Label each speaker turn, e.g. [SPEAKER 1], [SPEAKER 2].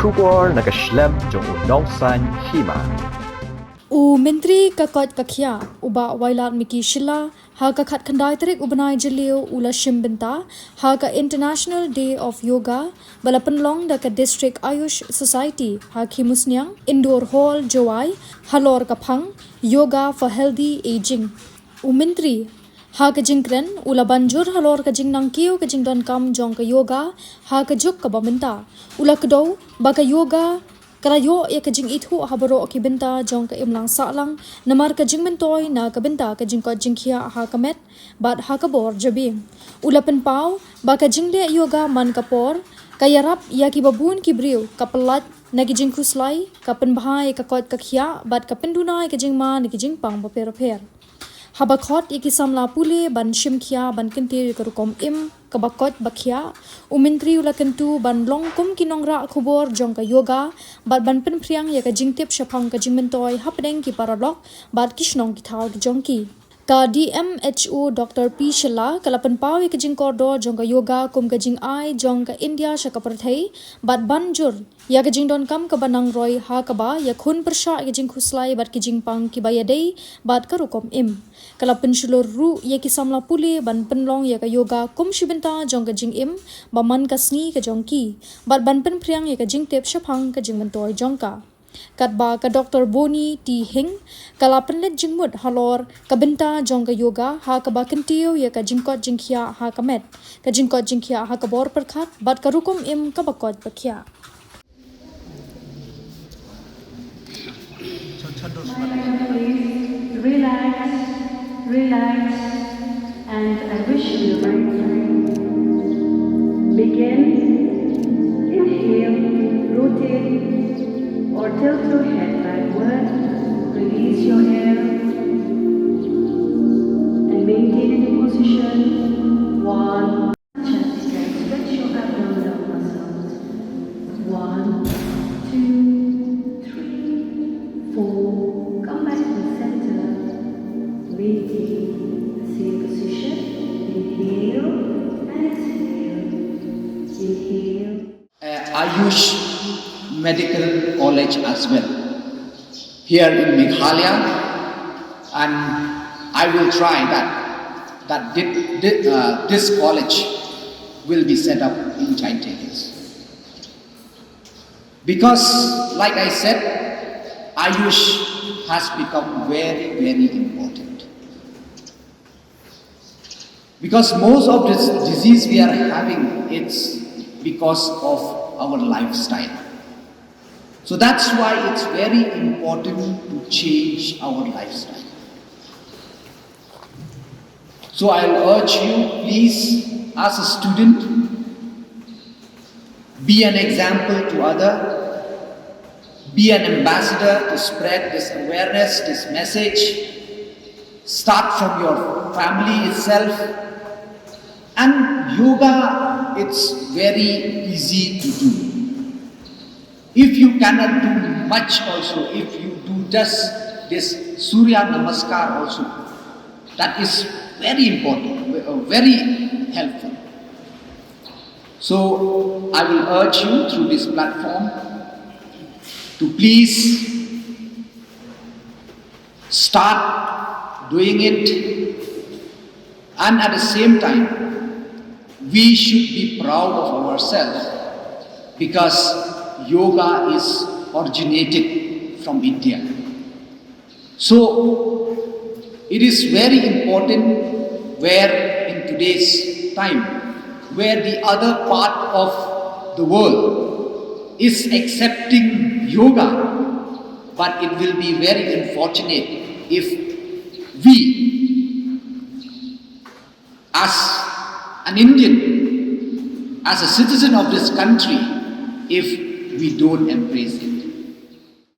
[SPEAKER 1] Shubor nakaslem jong unongsan Hima.
[SPEAKER 2] Myntri ka Koit ka Khiah uba wailat miki shila Haka khat khandai tarik ubanai jelio ula Shim Bynta Haka International Day of Yoga balapan long da ka District Ayush Society Haki Musnyang Indoor Hall Jowai halor kapang Yoga for Healthy Aging. Myntri Haka jingkren ula banjur halor ka jing nang kiu ka jing don kam jong ka yoga Haka juk ka baminta ula kedo baka yoga Karayo ya kajing ithu habaro ki Bynta jong ka imlang salang namar kajing mentoy na ka Bynta kajing ko jing Khiah Haka met bad Haka bor jabi ulapen pau ba kajing de yoga man kapor kayarap ya ki babun ki briu kapelat na kajing kuslai kapen bahai ka Koit ka Khiah bad kapen dunai kajing ma ni kajing pang baper Habakot iki samla pule ban Shim Khiah ban kentir karukom im kabakot bakya Myntri ula kentu ban long kum kinongra khubor jong ka yoga bad ban pen priang ya ka jingtip shapang ka jingmentoy hapdeng ki paradok bad kishnong ki thau ki jongki ka DMHO Dr. P Shilla kalapan pau ka jing kordo jong ka yoga kum ka jing ai jong ka India shakaparthai bad banjur ya ka jing don kam ka banang roy ha ka ba ya khun persha ka jing khuslai bad ki jing pang ki bayadei bad ka rukom im kalapan shulur ru ya ki samla pule ban penlong ya ka yoga kum shibenta jong ka jing im baman ka sni ka jongki bad ban pen priang ya ka jing tep shapang ka jing mentoy jongka Katba ka Dr. Boni T. Hing kalapan let jingmut halor ka Bynta jong ka yoga ha ka ba kentiu ya ka jingkot jing Khiah ha ka met ka jingkot jing Khiah ha ka bor perkhat bat ka rukum im ka bakot bakya
[SPEAKER 3] Relax, and I wish you the right time. Begin, inhale, rotate, or tilt your head backward, release your air, and maintain the position. 1, stretch your abdominal muscles. 1, 2, 3, 4, come back to the center. Maintain the same position. Inhale and exhale. Inhale.
[SPEAKER 4] Ayush Medical College as well here in Meghalaya, and I will try that this college will be set up in China because, like I said, Ayush has become very, very important. Because most of this disease we are having, it's because of our lifestyle. So that's why it's very important to change our lifestyle. So I'll urge you, please, as a student, be an example to others. Be an ambassador to spread this awareness, this message. Start from your family itself. And yoga, it's very easy to do. If you cannot do much also, if you do just this Surya Namaskar also, that is very important, very helpful. So I will urge you through this platform to please start doing it, and at the same time we should be proud of ourselves because yoga is originated from India. So it is very important where in today's time where the other part of the world is accepting yoga, but it will be very unfortunate if we, as an Indian, as a citizen of this country, if we don't embrace it.